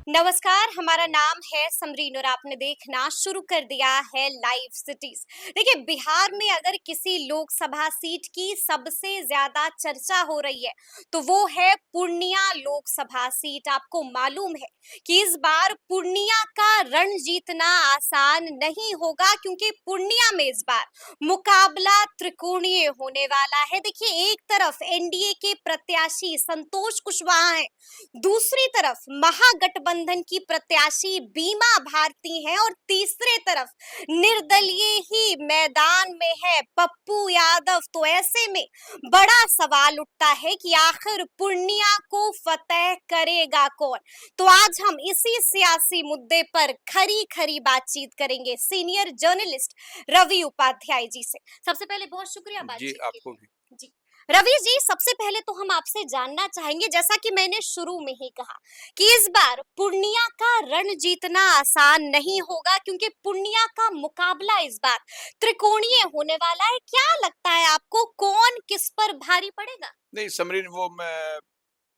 नमस्कार, हमारा नाम है समरीन और आपने देखना शुरू कर दिया है लाइव सिटीज। देखिए, बिहार में अगर किसी लोकसभा सीट की सबसे ज्यादा चर्चा हो रही है तो वो है पूर्णिया लोकसभा सीट। आपको मालूम है कि इस बार पूर्णिया का रण जीतना आसान नहीं होगा, क्योंकि पूर्णिया में इस बार मुकाबला त्रिकोणीय होने वाला है। देखिए, एक तरफ एनडीए के प्रत्याशी संतोष कुशवाहा हैं, दूसरी तरफ महागठबंधन की प्रत्याशी बीमा भारती हैं और तीसरे तरफ निर्दलीय ही मैदान में है पप्पू यादव। तो ऐसे में बड़ा सवाल उठता है कि आखिर पूर्णिया को फतेह करेगा कौन। तो आज हम इसी सियासी मुद्दे पर खरी खरी बातचीत करेंगे सीनियर जर्नलिस्ट रवि उपाध्याय जी से। सबसे पहले बहुत शुक्रिया जी, बातचीत के आपको भी। लिए। जी रवि जी, सबसे पहले तो हम आपसे जानना चाहेंगे, जैसा कि मैंने शुरू में ही कहा कि इस बार पूर्णिया का रण जीतना आसान नहीं होगा, क्योंकि पूर्णिया का मुकाबला इस बार त्रिकोणीय होने वाला है। क्या लगता है आपको, कौन किस पर भारी पड़ेगा? नहीं समरीन, वो मैं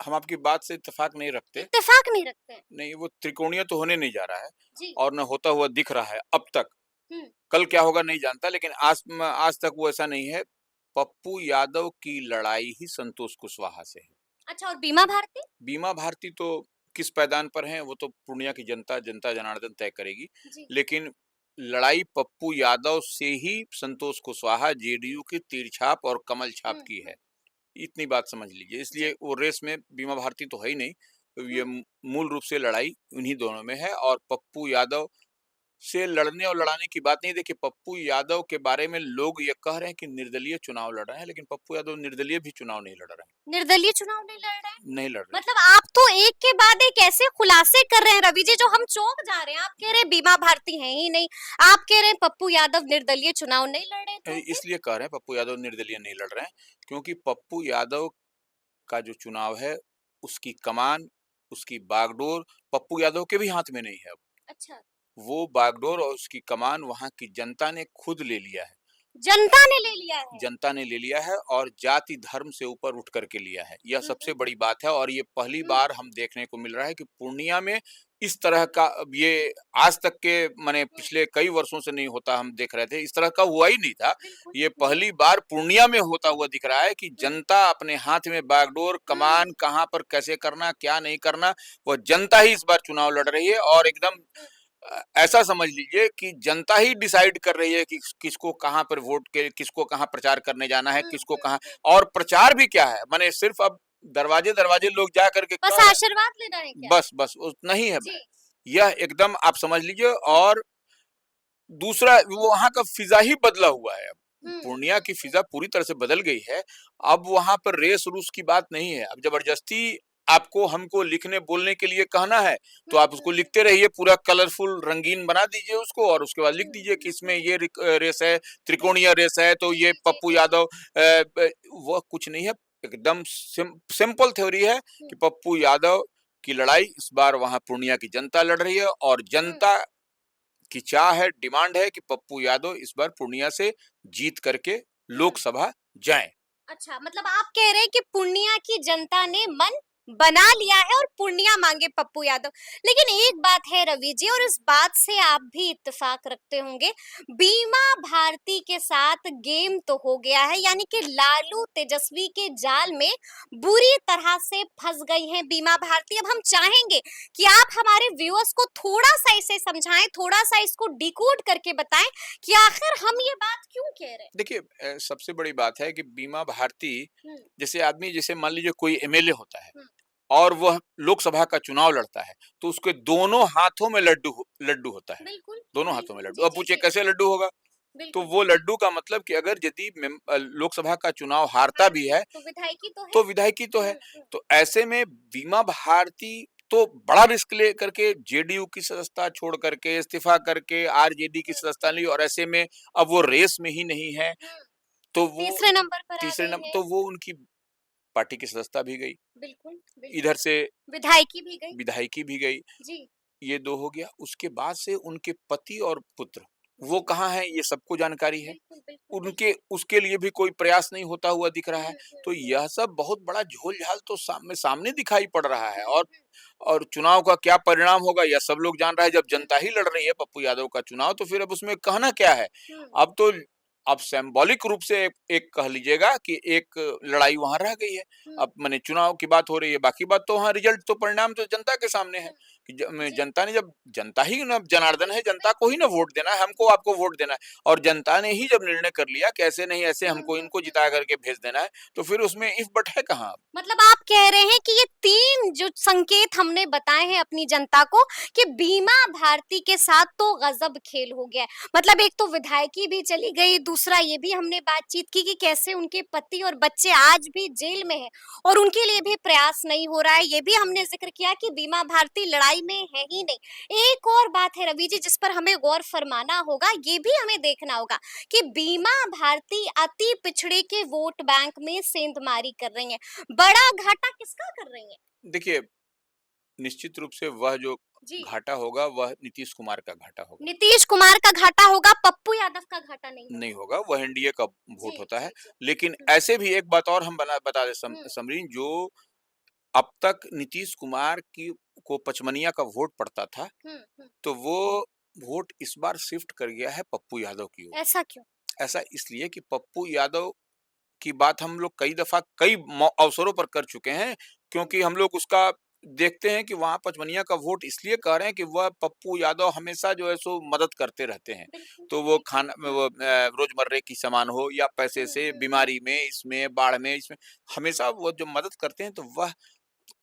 हम आपकी बात से इत्तेफ़ाक नहीं रखते। इत्तेफाक नहीं रखते हैं। नहीं, वो त्रिकोणीय तो होने नहीं जा रहा है जी। और ना होता हुआ दिख रहा है अब तक। हम्म। कल क्या होगा नहीं जानता, लेकिन आज तक वो ऐसा नहीं है। पप्पू यादव की लड़ाई ही संतोष कुशवाहा से है। अच्छा, और बीमा भारती? बीमा भारती तो किस पैदान पर हैं, वो तो पूर्णिया की जनता जनार्दन तय करेगी। जी। लेकिन लड़ाई पप्पू यादव से ही संतोष कुशवाहा जेडीयू की तिरछाप और कमल छाप की हम्म। है। इतनी बात समझ लीजिए, इसलिए जी। वो रेस में बीमा भारती तो है ही नहीं। तो ये हम्म। मूल रूप से लड़ाई उन्हीं दोनों में है और पप्पू यादव से लड़ने और लड़ाने की बात नहीं। देखिए, पप्पू यादव के बारे में लोग ये कह रहे हैं कि निर्दलीय चुनाव लड़ रहे हैं, लेकिन पप्पू यादव निर्दलीय भी चुनाव नहीं लड़ रहे हैं। निर्दलीय चुनाव नहीं लड़ रहे हैं? नहीं लड़ रहे हैं। मतलब आप तो एक के बाद एक ऐसे खुलासे कर रहे हैं रवि जी, जो हम चौंक जा रहे हैं। आप कह रहे हैं बीमा भारती है ही नहीं, आप कह रहे हैं पप्पू यादव निर्दलीय चुनाव नहीं लड़ रहे, तो फिर? इसलिए कह रहे हैं पप्पू यादव निर्दलीय नहीं लड़ रहे हैं, क्योंकि पप्पू यादव का जो चुनाव है, उसकी कमान, उसकी बागडोर पप्पू यादव के भी हाथ में नहीं है अब। अच्छा। वो बागडोर और उसकी कमान वहाँ की जनता ने खुद ले लिया है। जनता ने ले लिया है। जनता ने ले लिया है और जाति धर्म से ऊपर उठ करके लिया है। यह हम्म। सबसे बड़ी बात है और ये पहली हम्म। बार हम देखने को मिल रहा है कि पूर्णिया में इस तरह का अब ये आज तक के माने हम्म। पिछले कई वर्षों से नहीं होता, हम देख रहे थे, इस तरह का हुआ ही नहीं था। बिल्कुल। ये जी। पहली बार पूर्णिया में होता हुआ दिख रहा है कि हम्म। जनता अपने हाथ में बागडोर, हम्म। कमान कहाँ पर कैसे करना, क्या नहीं करना, वह जनता ही इस बार चुनाव लड़ रही है और एकदम ऐसा समझ लीजिए कि जनता ही डिसाइड कर रही है कि किसको कहाँ पर वोट के, किसको कहाँ प्रचार करने जाना है, किसको कहाँ। और प्रचार भी क्या है, माने सिर्फ अब दरवाजे-दरवाजे लोग जा करके बस कह रहे आशीर्वाद लेना है हैं, क्या? बस उतना ही है। जी। यह एकदम आप समझ लीजिए। हम्म। और दूसरा, वो वहाँ का फिज़ा ही बदला हुआ है अब। पूर्णिया हम्म। की फिज़ा पूरी तरह से बदल गई है। अब वहाँ पर रेस-रूस की बात नहीं है। अब ज़बरदस्ती आपको हमको लिखने बोलने के लिए कहना है, तो आप उसको लिखते रहिए, पूरा कलरफुल रंगीन बना दीजिए उसको और उसके बाद लिख दीजिए कि इसमें ये रेस है, त्रिकोणीय रेस है, तो ये जी जी पप्पू जी। यादव वह कुछ नहीं है। एकदम सिंपल थ्योरी है कि पप्पू यादव की लड़ाई इस बार वहाँ पूर्णिया की जनता लड़ रही है और हम्म। जनता की चाह है, डिमांड है कि पप्पू यादव इस बार पूर्णिया से जीत करके हम्म। लोकसभा जाएं। अच्छा, मतलब आप कह रहे हैं कि पूर्णिया की जनता ने मन बना लिया है और पूर्णिया मांगे पप्पू यादव। लेकिन एक बात है रवि जी, और इस बात से आप भी इत्तेफाक रखते होंगे, बीमा भारती के साथ गेम तो हो गया है, यानी कि लालू तेजस्वी के जाल में बुरी तरह से फंस गई हैं बीमा भारती। अब हम चाहेंगे कि आप हमारे व्यूअर्स को थोड़ा सा इसे समझाएं, थोड़ा सा इसको डिकोड करके बताएं कि आखिर हम ये बात क्यों कह रहे हैं। देखिए, सबसे बड़ी बात है कि बीमा भारती, हम्म। जैसे आदमी, जैसे मान लीजिए कोई एमएलए होता है हम्म। और वह लोकसभा का चुनाव लड़ता है, तो उसके दोनों हाथों में लड्डू होता है। बिल्कुल। दोनों हाथों में बिल्कुल। लड्डू। जी अब जी पूछिए जी। कैसे लड्डू होगा? तो बिल्कुल। वो लड्डू का मतलब कि अगर यदि लोकसभा का चुनाव हारता भी है, तो विधायकी तो है। तो विधायकी तो है। तो ऐसे में बीमा भारती तो बड़ा रिस्क ले करके जेडीयू की सदस्यता छोड़ करके, इस्तीफा करके आरजेडी की सदस्यता ली और ऐसे में अब वो रेस में ही नहीं है। तो वो तीसरे नंबर पर आ तीसरे गई नंबर, है। तो वो उनकी पार्टी की सदस्यता भी गई, बिल्कुल। इधर बिल्कुल। से विधायकी भी गई। विधायकी भी गई। जी। ये 2 हो गया। उसके बाद से उनके पति और पुत्र वो कहाँ है ये सबको जानकारी है। बिल्कुल, बिल्कुल, उनके बिल्कुल। उसके लिए भी कोई प्रयास नहीं होता हुआ दिख रहा है। हुँ, हुँ, तो हुँ। यह सब बहुत बड़ा झोल-झाल तो सामने दिखाई पड़ रहा है। हुँ, हुँ। और चुनाव का क्या परिणाम होगा यह सब लोग जान रहा है। जब हुँ, जनता ही लड़ रही है पप्पू यादव का चुनाव तो फिर अब उसमें कहना क्या है? हुँ, अब तो अब सिंबॉलिक रूप से एक कह लीजिएगा कि एक लड़ाई वहाँ रह गई है। हुँ, अब माने चुनाव की बात हो रही है, बाकी बात तो वहाँ रिजल्ट तो परिणाम तो जनता के सामने है। हुँ। कि जी, जनता ने जब जनता ही ना जनार्दन है, जनता को बिल्कुल, ही ना बिल्कुल। वोट देना है, हमको आपको वोट देना है। और जनता ने ही जब निर्णय कर लिया कि ऐसे नहीं ऐसे हुँ, हमको हुँ, इनको हुँ। जिता करके भेज देना है, तो फिर उसमें इफ बट है कहाँ? मतलब आप कह रहे हैं कि ये 3 जो संकेत हमने बताए हैं अपनी जनता को कि बीमा भारती के साथ तो गजब खेल हो गया है। मतलब एक तो विधायकी भी चली गई, दूसरा ये भी हमने बातचीत की कि कैसे उनके पति और बच्चे आज भी जेल में हैं और उनके लिए भी प्रयास नहीं हो रहा है। ये भी हमने ज़िक्र किया कि बीमा भारती लड़ाई में है ही नहीं। एक और बात है रवि जी जिस पर हमें गौर फरमाना होगा, ये भी हमें देखना होगा कि बीमा भारती अति पिछड़े के वोट बैंक में सेंधमारी कर रही है। बड़ा घाटा किसका कर रही हैं? देखिए, निश्चित रूप से वह जो जी। घाटा होगा वह नीतीश कुमार का घाटा होगा। नीतीश कुमार का घाटा होगा, पप्पू यादव का घाटा नहीं नहीं होगा। होगा, वह एनडीए का जी, वोट होता है। जी, जी। लेकिन हुँ, ऐसे भी एक बात और हम बता दें हुँ, समरीन जो अब तक नीतीश कुमार की को पचमनिया का वोट पड़ता था, हुँ, हुँ। तो वो वोट इस बार शिफ्ट कर गया है पप्पू यादव की ओर। ऐसा क्यों? ऐसा इसलिए कि पप्पू यादव की बात हम लोग कई दफा कई अवसरों पर कर चुके हैं हुँ, क्योंकि हम लोग उसका देखते हैं कि वहां पचमनिया का वोट इसलिए कह रहे हैं कि वह पप्पू यादव हमेशा जो है सो मदद करते रहते हैं। बिल्कुल, तो वो बिल्कुल। खाना हुँ, वो हुँ, रोजमर्रे की सामान हो या पैसे हुँ, से हुँ, हुँ, बीमारी में इसमें बाढ़ में इसमें हमेशा वो जो मदद करते हैं तो वह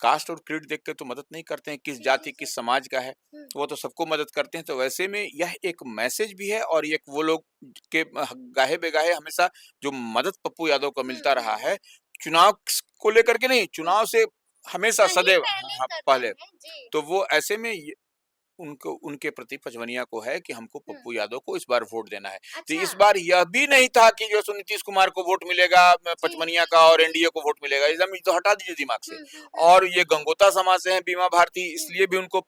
कास्ट और क्रीड देख के तो मदद नहीं करते हैं किस जी, जी, जाति जी। किस समाज का है। हुँ, वो तो सबको मदद करते हैं तो वैसे में यह एक मैसेज भी है और एक वो लोग के गाहे बेगाहे हमेशा जो मदद पप्पू यादव को हुँ, मिलता हुँ, रहा हुँ, है चुनाव को लेकर के नहीं हुँ। चुनाव से हमेशा कहीं सदैव पहले हाँ, कर रहे पहले हैं। जी। तो वो ऐसे में उनको उनके प्रति पचवनिया को है कि हमको हुँ, पप्पू यादव को इस बार वोट देना है। तो अच्छा। इस बार यह भी नहीं था कि जो सो नीतीश कुमार को वोट मिलेगा जी, पचमनिया जी, का जी, और जी। एनडीए को वोट मिलेगा एकदम ये तो हटा दीजिए दिमाग से। हुँ, हुँ, हुँ, और ये गंगोता समाज से है बीमा भारती हुँ, इसलिए भी उनको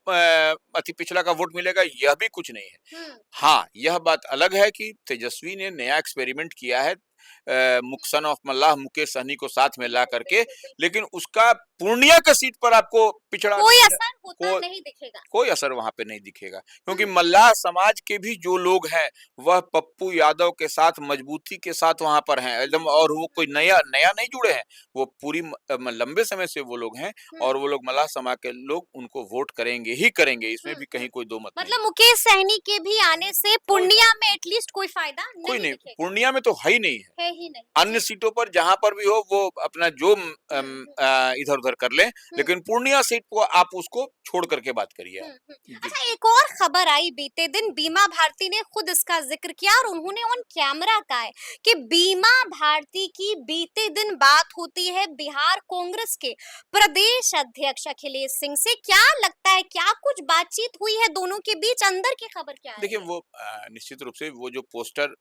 अति पिछड़ा का वोट मिलेगा यह भी कुछ नहीं है। हुँ, हाँ, यह बात अलग है कि तेजस्वी ने नया एक्सपेरिमेंट किया है हुँ। सन ऑफ मल्लाह मुकेश सहनी को साथ में ला बिल्कुल, करके बिल्कुल, बिल्कुल। लेकिन उसका पूर्णिया का सीट पर आपको पिछड़ा कोई असर होता को नहीं दिखेगा। कोई असर वहां पे नहीं दिखेगा हुँ, क्योंकि मल्लाह समाज के भी जो लोग हैं वह पप्पू यादव के साथ मजबूती के साथ वहां पर हैं हुँ, एकदम हुँ, और वो कोई हुँ, नया नया नहीं जुड़े हैं। वो पूरी लंबे समय से वो लोग हैं हुँ, और वो लोग मल्लाह समाज के लोग उनको वोट करेंगे ही करेंगे इसमें हुँ, भी हुँ। कहीं कोई दो मत नहीं मतलब है। मुकेश सहनी के भी आने से कोई पूर्णिया में एटलीस्ट कोई फायदा कोई नहीं नहीं दिखेगा। पूर्णिया में तो है ही नहीं है। है ही नहीं। अन्य जी। सीटों पर जहां पर भी हो वो अपना जो हुँ, हुँ, इधर उधर कर लें हुँ, लेकिन पूर्णिया सीट को आप उसको छोड़ करके बात करिए हुँ, आप। हुँ। जी अच्छा एक और खबर आई बीते दिन बीमा भारती ने खुद इसका ज़िक्र किया और उन्होंने ऑन कैमरा कहा है कि बीमा भारती की बीते दिन बात होती है बिहार कांग्रेस के प्रदेश अध्यक्ष अखिलेश सिंह से। क्या लगता है क्या कुछ बातचीत हुई है दोनों के बीच? अंदर की खबर क्या आ देखिए रही है? वो निश्चित रूप से वो जो पोस्टर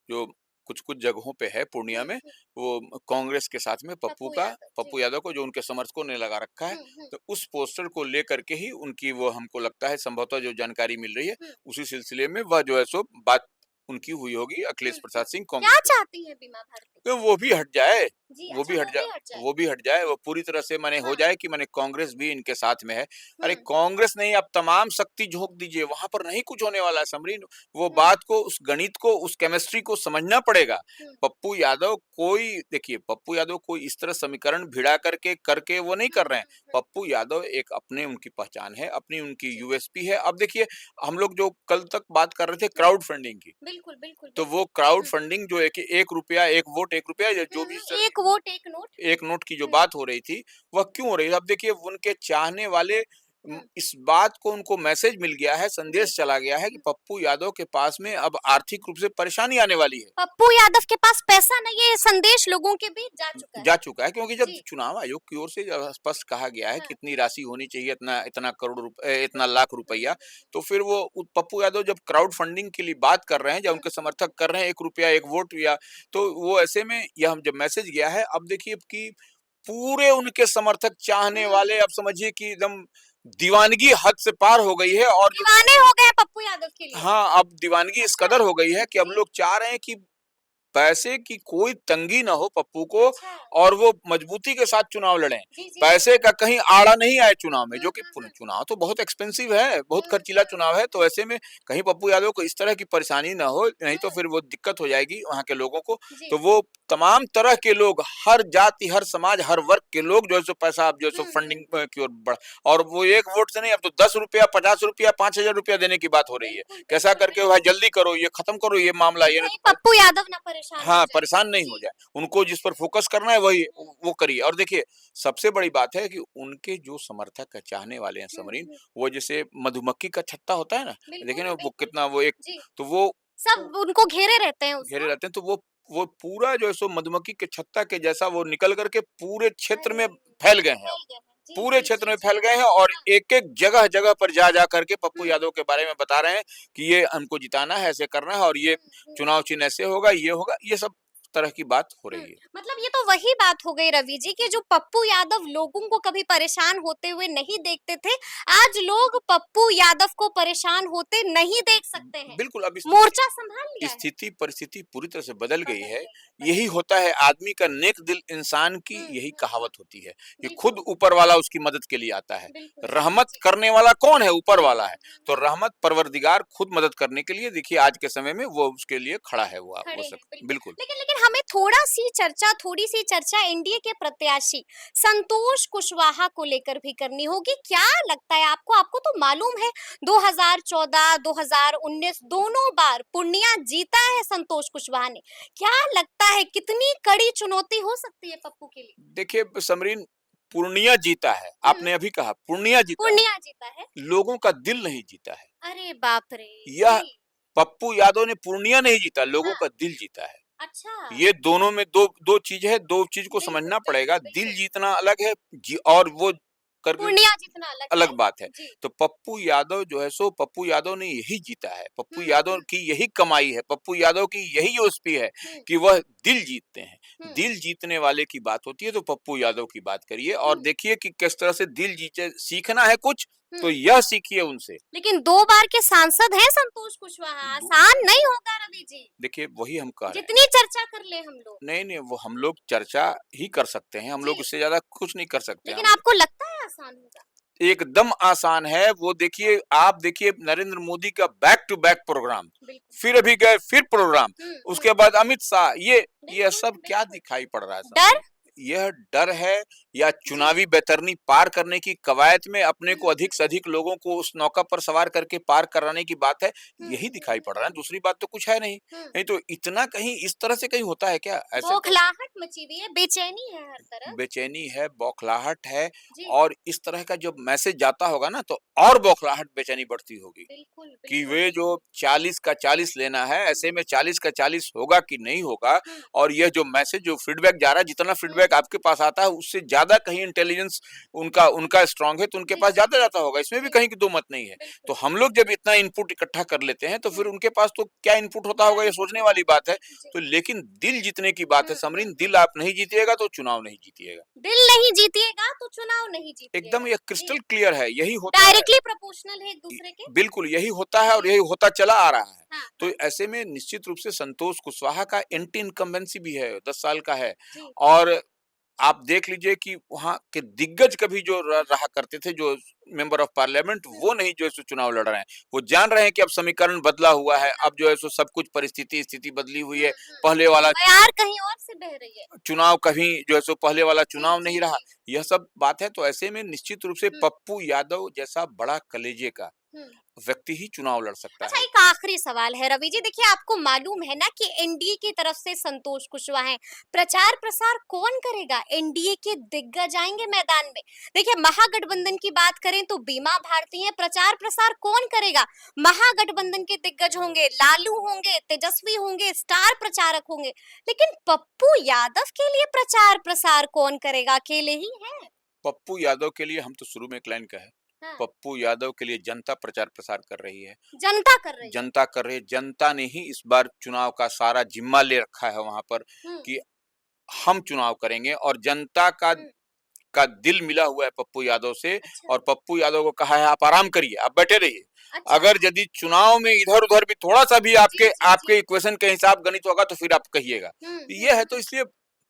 जो कुछ-कुछ जगहों पे है हुँ, पूर्णिया में, हुँ। वो कांग्रेस के साथ में पप्पू यादव, जी। पप्पू यादव को जो उनके समर्थकों ने लगा रखा है, हुँ, हुँ, तो उस पोस्टर को लेकर के ही उनकी वो हमको लगता है संभवतः जो जानकारी मिल रही है, हुँ, उसी सिलसिले में वह जो है सो बात उनकी हुई होगी हुँ, अखिलेश हुँ। प्रसाद सिंह क्या कांग्रेस के साथ। चाहती है बीमा भारती? तो वो भी हट जाए, जी, वो अच्छा भी हट वो जा भी हट जाए। वो भी हट जाए, हुँ, वो पूरी तरह से माने हो हाँ, जाए कि माने कांग्रेस भी इनके साथ में है। हुँ, अरे कांग्रेस नहीं आप तमाम शक्ति झोंक दीजिए, वहाँ पर नहीं कुछ होने वाला है समरीन। वो हुँ, बात को, उस गणित को, उस केमिस्ट्री को समझना पड़ेगा। हुँ, पप्पू यादव कोई देखिए पप्पू यादव कोई इस तरह समीकरण भिड़ा करके वो नहीं हुँ, कर रहे हैं। हुँ, हुँ। पप्पू यादव एक अपने उनकी पहचान है, अपनी उनकी जी। यूएसपी है। अब देखिए हम लोग जो कल तक बात कर रहे थे हुँ, क्राउड फंडिंग की, बिल्कुल, बिल्कुल, तो बिल्कुल। वो क्राउड हुँ, फंडिंग जो है कि 1 रुपया 1 वोट 1 रुपया या हुँ, जो भी हुँ, एक वोट एक नोट। एक नोट की जो हुँ, बात हो रही थी, वह क्यों हो रही है? अब देखिए उनके चाहने वाले हुँ, इस बात को उनको मैसेज मिल गया है, जी। संदेश चला गया है कि हुँ, पप्पू यादव के पास में अब आर्थिक रूप से परेशानी आने वाली है। पप्पू यादव के पास पैसा नहीं है, ये संदेश लोगों के बीच जा चुका है। जा चुका है क्योंकि जब जी, चुनाव आयोग की ओर से जब स्पष्ट कहा गया है हाँ। कि इतनी राशि होनी चाहिए, इतना इतना करोड़ इतना बिल्कुल। लाख हुँ, रुपया, हुँ, हुँ, तो फिर वो पप्पू यादव जब क्राउड फंडिंग के लिए बात कर रहे हैं, जब हुँ, उनके समर्थक कर रहे हैं 1 रुपया 1 वोट या तो वो ऐसे में यह हम जब मैसेज गया है, अब देखिए कि पूरे उनके समर्थक चाहने हुँ, वाले अब समझिए कि एकदम दीवानगी हद से पार हो गई है और जो दीवाने हो गए पप्पू यादव के लिए। हाँ, अब दीवानगी इस अच्छा, कदर हो गई है कि अब जी, लोग चाह रहे हैं कि पैसे की कोई तंगी ना हो पप्पू को अच्छा, और वो मजबूती के साथ चुनाव लड़ें। जी, जी। पैसे का कहीं आड़ा नहीं आए चुनाव में, हुँ, जो कि हुँ, हुँ, चुनाव तो बहुत एक्सपेंसिव है, बहुत हुँ, खर्चीला चुनाव है, तो ऐसे में कहीं पप्पू यादव को इस तरह की परेशानी ना हो, नहीं तो हुँ, फिर वो दिक्कत हो जाएगी वहाँ के लोगों को। जी, तो वो तमाम तरह के लोग, हर जाति, हर समाज, हर वर्ग के लोग जो है सो पैसा अब जो है सो हुँ, हुँ, फंडिंग की ओर बढ़ और वो 1 वोट से नहीं, अब तो ₹10, ₹50, ₹5000 देने की बात हो रही है। बिल्कुल, कैसा बिल्कुल, करके भाई बिल्कुल, जल्दी करो, ये खत्म करो ये मामला, कि ये नहीं कहीं तो पप्पू यादव ना परेशान हो हाँ, जाए। परेशान नहीं हो जी, जाए। उनको जिस पर फ़ोकस करना है वही हुँ, वो करिए और देखिए सबसे बड़ी बात है कि उनके जो समर्थक है, चाहने वाले हैं हुँ, समरीन, हुँ, वो जैसे मधुमक्खी का छत्ता होता है ना, देखिए बिल्कुल, ना वो बिल्कुल, कितना वो एक जी, तो वो सब उनको घेरे रहते हैं घेरे उसको। रहते हैं तो वो पूरा जो है सो मधुमक्खी के छत्ता के जैसा वो निकल कर के पूरे क्षेत्र अरे! में फैल गए हैं अब। फैल गए हैं। जी, पूरे जी, क्षेत्र जी, में जी। फैल गए हैं और हाँ, एक-एक जगह-जगह पर जा करके पप्पू हुँ, यादव के बारे में बता रहे हैं कि ये हमको जिताना है, ऐसे करना है और ये हुँ, हुँ। चुनाव चिन्ह ऐसे होगा, ये होगा, ये सब तरह की बात हो हुँ, रही है। मतलब ये तो वही बात हो गई रवि जी कि जो पप्पू यादव लोगों को कभी परेशान होते हुए नहीं देखते थे, आज लोग पप्पू यादव को परेशान होते नहीं देख सकते हैं। बिल्कुल, अब मोर्चा संभाल लिया है। स्थिति परिस्थिति पूरी तरह से बदल गई बदल है। गई, यही बदल गई। होता है आदमी का नेक दिल इंसान की हुँ, यही हुँ, हुँ। कहावत होती है कि खुद बिल्कुल, ऊपर वाला उसकी मदद के लिए आता है। बिल्कुल। जी, रहमत जी। करने वाला कौन है? ऊपर हुँ, वाला है। हुँ, हुँ, तो हुँ। रहमत परवरदिगार खुद मदद करने के लिए देखिए आज के समय में वो उसके लिए खड़ा है वो खड़े वो हैं, शख्स। बिल्कुल। बिल्कुल। लेकिन लेकिन हमें थोड़ी-सी चर्चा एनडीए के प्रत्याशी संतोष कुशवाहा को लेकर भी करनी होगी। क्या लगता है आपको? आपको तो मालूम है 2014, 2019 दोनों बार पूर्णिया जीता है संतोष कुशवाहा ने। क्या लगता है कितनी कड़ी चुनौती हो सकती है पप्पू के लिए? देखिए समरीन पूर्णिया जीता है। हुँ, आपने अभी कहा पूर्णिया जीता है। पूर्णिया जीता है। लोगों का दिल नहीं जीता है। अरे बाप रे! यह जी, पप्पू यादव ने पूर्णिया नहीं जीता, लोगों हाँ, का दिल जीता है। अच्छा। ये दोनों में दो चीज़ है, 2 चीज़ को बिल्कुल, समझना बिल्कुल, पड़ेगा। दिल बिल्कुल। जीतना अलग है जी और वो करके पूर्णिया जितना अलग अलग है। बात है। जी। तो पप्पू यादव जो है सो पप्पू यादव ने यही जीता है। पप्पू हुँ, यादव हुँ, की यही कमाई है। पप्पू यादव की यही यूएसपी है हुँ, कि वह दिल जीतते हैं। हुँ, दिल जीतने वाले की बात होती है तो पप्पू यादव की बात करिए हुँ, और देखिए कि किस तरह से दिल जीते सीखना है कुछ तो हुँ। यह सीखिए उनसे। लेकिन 2 बार के सांसद हैं संतोष कुशवाहा, दो आसान नहीं होगा रवि जी, देखिए वही हम कह रहे हैं। जितनी चर्चा कर लें हम लोग। नहीं, नहीं वो हम लोग चर्चा ही कर सकते हैं। हम जी, लोग इससे ज़्यादा कुछ नहीं कर सकते लेकिन हम लोग। आपको लगता है आसान होगा? एकदम आसान है, वो देखिए आप देखिए नरेंद्र मोदी का बैक टू बैक प्रोग्राम, बिल्कुल। फिर अभी गए फिर प्रोग्राम, हुँ, हुँ, उसके बाद अमित शाह ये बिल्कुल, सब क्या बिल्कुल। दिखाई पड़ रहा है डर? समझिए? यह डर है या जी। चुनावी बैतरनी पार करने की कवायद में अपने हुँ, को अधिक से हुँ, अधिक लोगों को उस नौका पर सवार करके पार कराने की बात है, हुँ, यही हुँ, दिखाई पड़ रहा है, दूसरी बात तो कुछ है नहीं। हुँ। नहीं तो इतना कहीं इस तरह से कहीं होता है क्या? ऐसे तो बौखलाहट मची हुई है, बेचैनी है हर तरफ। बेचैनी है, बौखलाहट है जी, और इस तरह का जब मैसेज जाता होगा ना तो और बौखलाहट बेचैनी बढ़ती होगी बिल्कुल, कि बिल्कुल, वे जो बिल्कुल। 40 का 40 लेना है, हुँ, ऐसे में 40 का 40 होगा कि नहीं होगा हुँ, और यह जो मैसेज जो फीडबैक जा रहा है, जितना हुँ। फीडबैक आपके पास आता है, उससे ज़्यादा कहीं इंटेलिजेंस उनका उनका स्ट्रॉन्ग है, तो उनके जी, पास जी, ज़्यादा जी, जाता होगा, इसमें भी जी। कहीं की दो मत नहीं है। बिल्कुल, तो हम लोग जब इतना इनपुट इकट्ठा कर लेते हैं, तो हुँ। फिर उनके पास तो क्या इनपुट होता क्या होगा, ये इनपुट सोचने होगा? वाली बात है। जी। तो लेकिन दिल जीतने की बात है हुँ, हुँ, समरीन, हुँ। दिल आप नहीं जीतिएगा तो चुनाव नहीं जीतिएगा। दिल नहीं जीतिएगा तो चुनाव नहीं एकदम जीतिएगा। ये जी, क्रिस्टल क्लियर है, यही होता है। डायरेक्टली प्रोपोर्शनल है एक इ दूसरे के। बिल्कुल यही होता है और जी, यही होता चला आ रहा है। हाँ, तो हाँ, ऐसे में निश्चित रूप से संतोष कुशवाहा का एंटी इनकम्बेंसी भी है, 10 साल का है जी, और आप देख लीजिए कि वहाँ के दिग्गज कभी जो रहा करते थे, जो मेंबर ऑफ पार्लियामेंट, हुँ, वो नहीं जो है सो चुनाव लड़ रहे हैं। वो जान रहे हैं कि अब समीकरण बदला हुआ है, बदला अब जो हुआ है है। सो सब कुछ परिस्थिति स्थिति बदली हुई हुँ, है। हुँ, पहले वाला बयार कहीं और से बह रही है। चुनाव कभी जो है सो पहले वाला जी, चुनाव जी, नहीं रहा। जी। यह सब बात है तो ऐसे में निश्चित रूप से हुँ, पप्पू यादव जैसा बड़ा कलेजे का हुँ। व्यक्ति ही चुनाव लड़ सकता अच्छा है। एक आखिरी सवाल है रवि जी, देखिए आपको मालूम है ना कि एनडीए की तरफ से संतोष कुशवाहा हैं, प्रचार प्रसार कौन करेगा? एनडीए के दिग्गज आएंगे मैदान में। देखिए महागठबंधन की बात करें तो बीमा भारती है, प्रचार प्रसार कौन करेगा? महागठबंधन के दिग्गज होंगे, लालू होंगे, तेजस्वी होंगे, स्टार प्रचारक होंगे, लेकिन पप्पू यादव के लिए प्रचार प्रसार कौन करेगा? अकेले ही है। पप्पू यादव के लिए हम तो शुरू में एक लाइन कहे, हाँ, पप्पू यादव के लिए जनता प्रचार प्रसार कर रही है। जनता कर रही है। जनता कर रही है, जनता ने ही इस बार चुनाव का सारा जिम्मा ले रखा है वहाँ पर हम्म, कि हम चुनाव करेंगे और जनता का हम्म, का दिल मिला हुआ है पप्पू यादव से, अच्छा, और पप्पू यादव को कहा है आप आराम करिए, आप बैठे रहिए। अच्छा। अगर यदि चुनाव में इधर-उधर भी थोड़ा-सा भी जी, आपके जी, आपके जी। इक्वेशन के हिसाब गणित होगा तो फिर आप कहिएगा। हुँ, हुँ, ये है, तो हुँ, इसलिए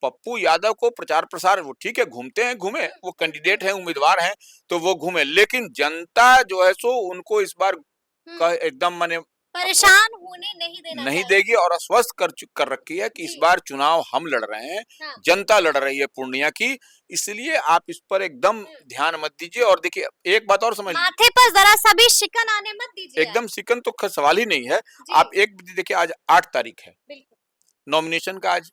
पप्पू यादव को प्रचार-प्रसार वो ठीक है, घूमते हैं, घूमे, हुँ, वो हुँ, हुँ, कैंडिडेट हैं, उम्मीदवार हैं, तो वो घूमे। लेकिन जनता जो है सो उनको इस बार हुँ। का एकदम माने अस्वस्थ परेशान होने नहीं देना नहीं देगी, चाहेंगे। और अस्वस्थ कर रखी है कि इस जी, बार चुनाव हम लड़ रहे हैं, हाँ। जनता लड़ रही है पूर्णिया की, इसलिए आप इस पर एकदम हुँ। ध्यान मत दीजिए। और देखिए, एक बात और समझ लीजिए, माथे पर ज़रा-सा भी शिकन आने मत दीजिए आप। एकदम शिकन तो सवाल ही नहीं है। जी, आप एक देखिए, आज 8 तारीख है, बिल्कुल। नॉमिनेशन का आज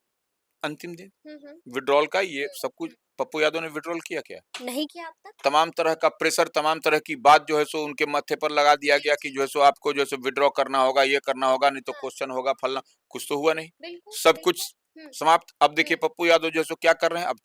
अंतिम दिन, हुँ, हुँ, विड्रॉल का, ये हुँ, सब कुछ हुँ। पप्पू यादव ने विड्रॉल किया क्या? नहीं किया अब तक? तमाम तरह का प्रेशर, तमाम तरह की बात जो है सो उनके माथे पर लगा दिया जी, गया कि जी। जो है सो आपको जो है सो विथड्रॉ करना होगा, ये करना होगा, नहीं तो हाँ, क्वेश्चन होगा, फलना। कुछ तो हुआ नहीं। बिल्कुल, सब कुछ बिल्कुल। हुँ, समाप्त। अब देखिए हुँ, पप्पू यादव जो है सो क्या कर रहे हैं, अब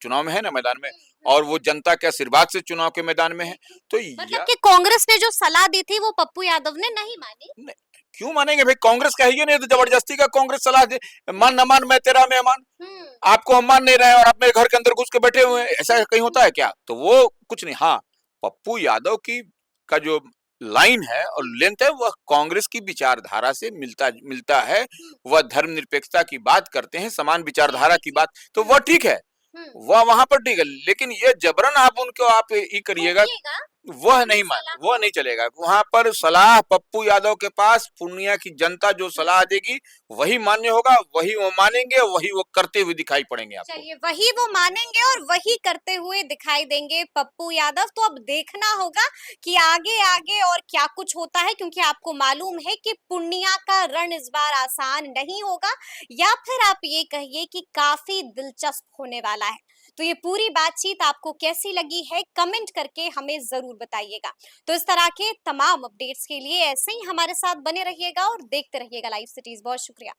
चुनाव में है ना, मैदान में, हुँ, हुँ। और वो जनता के आशीर्वाद से चुनाव के मैदान में है। बिल्कुल। तो मतलब या कि कांग्रेस ने जो सलाह दी थी वो पप्पू यादव ने नहीं मानी? न क्यों मानेंगे भाई, कांग्रेस का है ही नहीं, तो जी। जबरदस्ती का कांग्रेस सलाह दे, हुँ, मान न मान मैं तेरा मेहमान। हुँ, आपको हम मान नहीं रहे हैं और आप मेरे घर के अंदर घुस के बैठे हुए हुँ, हैं, ऐसा हुँ, कहीं होता हुँ, है क्या? तो वो कुछ नहीं। हाँ, पप्पू यादव की का जो लाइन है और हुँ, लेंथ है, वह कांग्रेस की विचारधारा से मिलता मिलता है। हुँ। वह धर्मनिरपेक्षता की बात करते हैं, समान जी, विचारधारा जी, की जी। बात, तो हुँ, वह ठीक है, हुँ। वह वहां पर ठीक है। लेकिन ये जबरन आप उनको आप ये करिएगा, थोपिएगा वह अपनी नहीं सलाह वह को। नहीं चलेगा। वहां पर सलाह पप्पू यादव के पास पूर्णिया की जनता जो हुँ। सलाह देगी वही मान्य होगा, वही वो मानेंगे, वही वो करते हुए दिखाई पड़ेंगे आपको। चलिए वही वो मानेंगे और वही करते हुए दिखाई देंगे पप्पू यादव। तो अब देखना होगा कि आगे आगे और क्या कुछ होता है, क्योंकि आपको मालूम है कि पूर्णिया का रण इस बार आसान नहीं होगा, या फिर आप ये कहिए कि काफी दिलचस्प होने वाला है। तो ये पूरी बातचीत आपको कैसी लगी है, कमेंट करके हमें जरूर बताइएगा। तो इस तरह के तमाम अपडेट्स के लिए ऐसे ही हमारे साथ बने रहिएगा और देखते रहिएगा लाइव सिटीज। बहुत शुक्रिया।